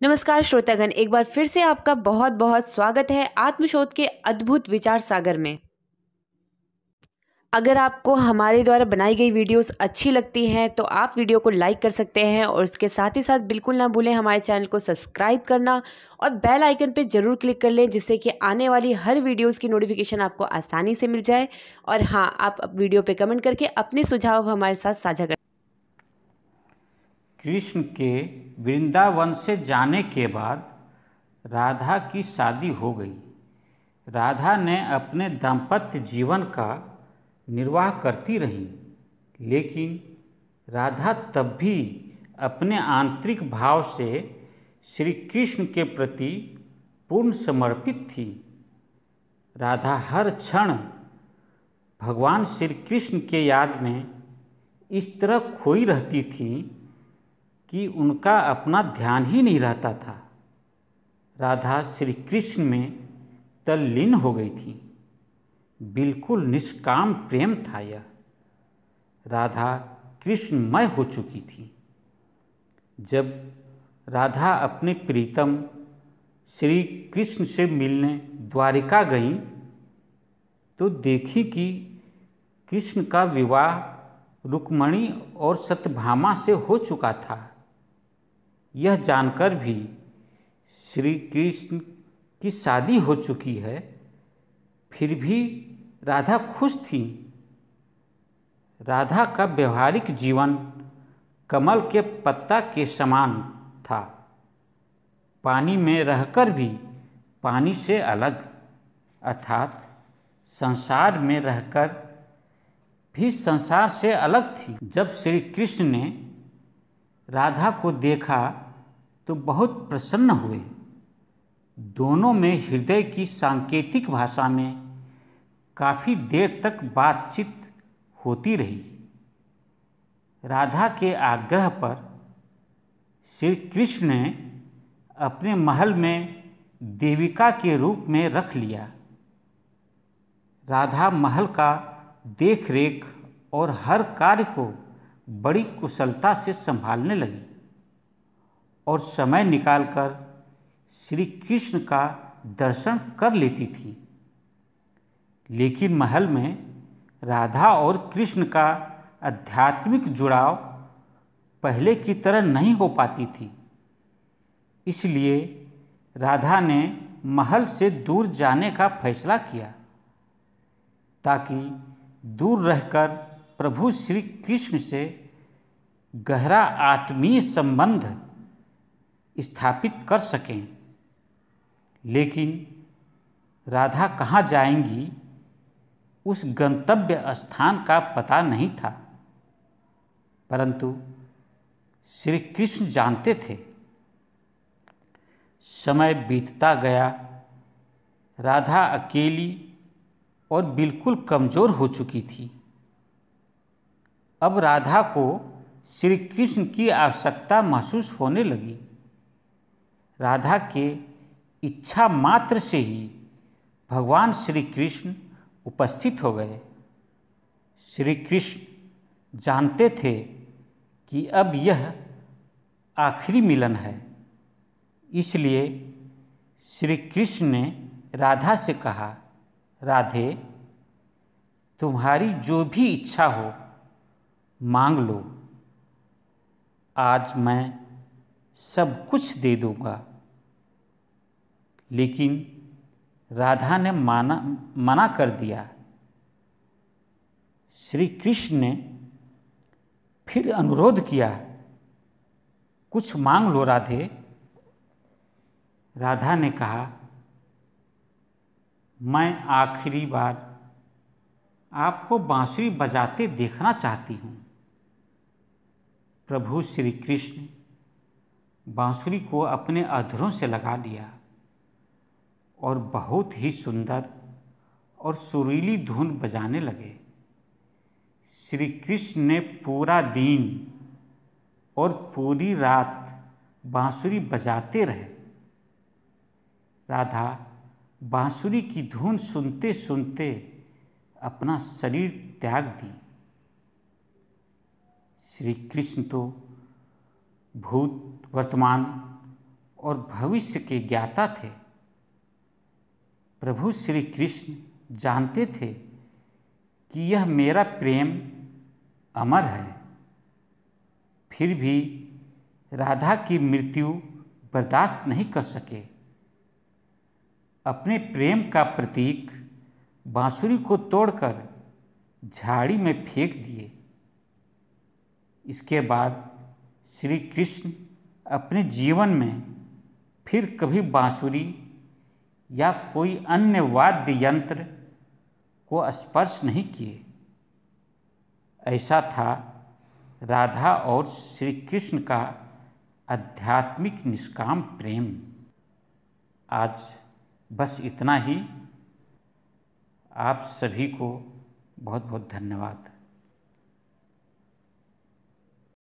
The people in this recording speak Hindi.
नमस्कार श्रोतागण, एक बार फिर से आपका बहुत बहुत स्वागत है आत्मशोध के अद्भुत विचार सागर में। अगर आपको हमारे द्वारा बनाई गई वीडियोस अच्छी लगती हैं तो आप वीडियो को लाइक कर सकते हैं और उसके साथ ही साथ बिल्कुल ना भूलें हमारे चैनल को सब्सक्राइब करना और बेल आइकन पर जरूर क्लिक कर लें, जिससे कि आने वाली हर वीडियोस की नोटिफिकेशन आपको आसानी से मिल जाए। और हाँ, आप वीडियो पे कमेंट करके अपने सुझाव हमारे साथ साझा करें। कृष्ण के वृंदावन से जाने के बाद राधा की शादी हो गई। राधा ने अपने दाम्पत्य जीवन का निर्वाह करती रहीं, लेकिन राधा तब भी अपने आंतरिक भाव से श्री कृष्ण के प्रति पूर्ण समर्पित थी। राधा हर क्षण भगवान श्री कृष्ण के याद में इस तरह खोई रहती थी कि उनका अपना ध्यान ही नहीं रहता था। राधा श्री कृष्ण में तल्लीन हो गई थी। बिल्कुल निष्काम प्रेम था यह। राधा कृष्णमय हो चुकी थी। जब राधा अपने प्रीतम श्री कृष्ण से मिलने द्वारिका गईं तो देखी कि कृष्ण का विवाह रुक्मणी और सत्यभामा से हो चुका था। यह जानकर भी श्री कृष्ण की शादी हो चुकी है, फिर भी राधा खुश थी। राधा का व्यवहारिक जीवन कमल के पत्ता के समान था, पानी में रहकर भी पानी से अलग, अर्थात संसार में रहकर भी संसार से अलग थी। जब श्री कृष्ण ने राधा को देखा तो बहुत प्रसन्न हुए। दोनों में हृदय की सांकेतिक भाषा में काफ़ी देर तक बातचीत होती रही। राधा के आग्रह पर श्री कृष्ण ने अपने महल में देविका के रूप में रख लिया। राधा महल का देख रेख और हर कार्य को बड़ी कुशलता से संभालने लगी और समय निकालकर श्री कृष्ण का दर्शन कर लेती थी। लेकिन महल में राधा और कृष्ण का आध्यात्मिक जुड़ाव पहले की तरह नहीं हो पाती थी। इसलिए राधा ने महल से दूर जाने का फैसला किया, ताकि दूर रहकर प्रभु श्री कृष्ण से गहरा आत्मीय संबंध स्थापित कर सकें। लेकिन राधा कहाँ जाएंगी, उस गंतव्य स्थान का पता नहीं था, परंतु श्री कृष्ण जानते थे। समय बीतता गया। राधा अकेली और बिल्कुल कमज़ोर हो चुकी थी। अब राधा को श्री कृष्ण की आवश्यकता महसूस होने लगी। राधा के इच्छा मात्र से ही भगवान श्री कृष्ण उपस्थित हो गए। श्री कृष्ण जानते थे कि अब यह आखिरी मिलन है, इसलिए श्री कृष्ण ने राधा से कहा, राधे, तुम्हारी जो भी इच्छा हो मांग लो, आज मैं सब कुछ दे दूंगा। लेकिन राधा ने मना कर दिया। श्री कृष्ण ने फिर अनुरोध किया, कुछ मांग लो राधे। राधा ने कहा, मैं आखिरी बार आपको बांसुरी बजाते देखना चाहती हूँ। प्रभु श्री कृष्ण बांसुरी को अपने अधरों से लगा लिया और बहुत ही सुंदर और सुरीली धुन बजाने लगे। श्री कृष्ण ने पूरा दिन और पूरी रात बांसुरी बजाते रहे। राधा बांसुरी की धुन सुनते सुनते अपना शरीर त्याग दी। श्री कृष्ण तो भूत, वर्तमान और भविष्य के ज्ञाता थे। प्रभु श्री कृष्ण जानते थे कि यह मेरा प्रेम अमर है, फिर भी राधा की मृत्यु बर्दाश्त नहीं कर सके। अपने प्रेम का प्रतीक बांसुरी को तोड़कर झाड़ी में फेंक दिए। इसके बाद श्री कृष्ण अपने जीवन में फिर कभी बांसुरी या कोई अन्य वाद्य यंत्र को स्पर्श नहीं किए। ऐसा था राधा और श्री कृष्ण का आध्यात्मिक निष्काम प्रेम। आज बस इतना ही। आप सभी को बहुत बहुत धन्यवाद।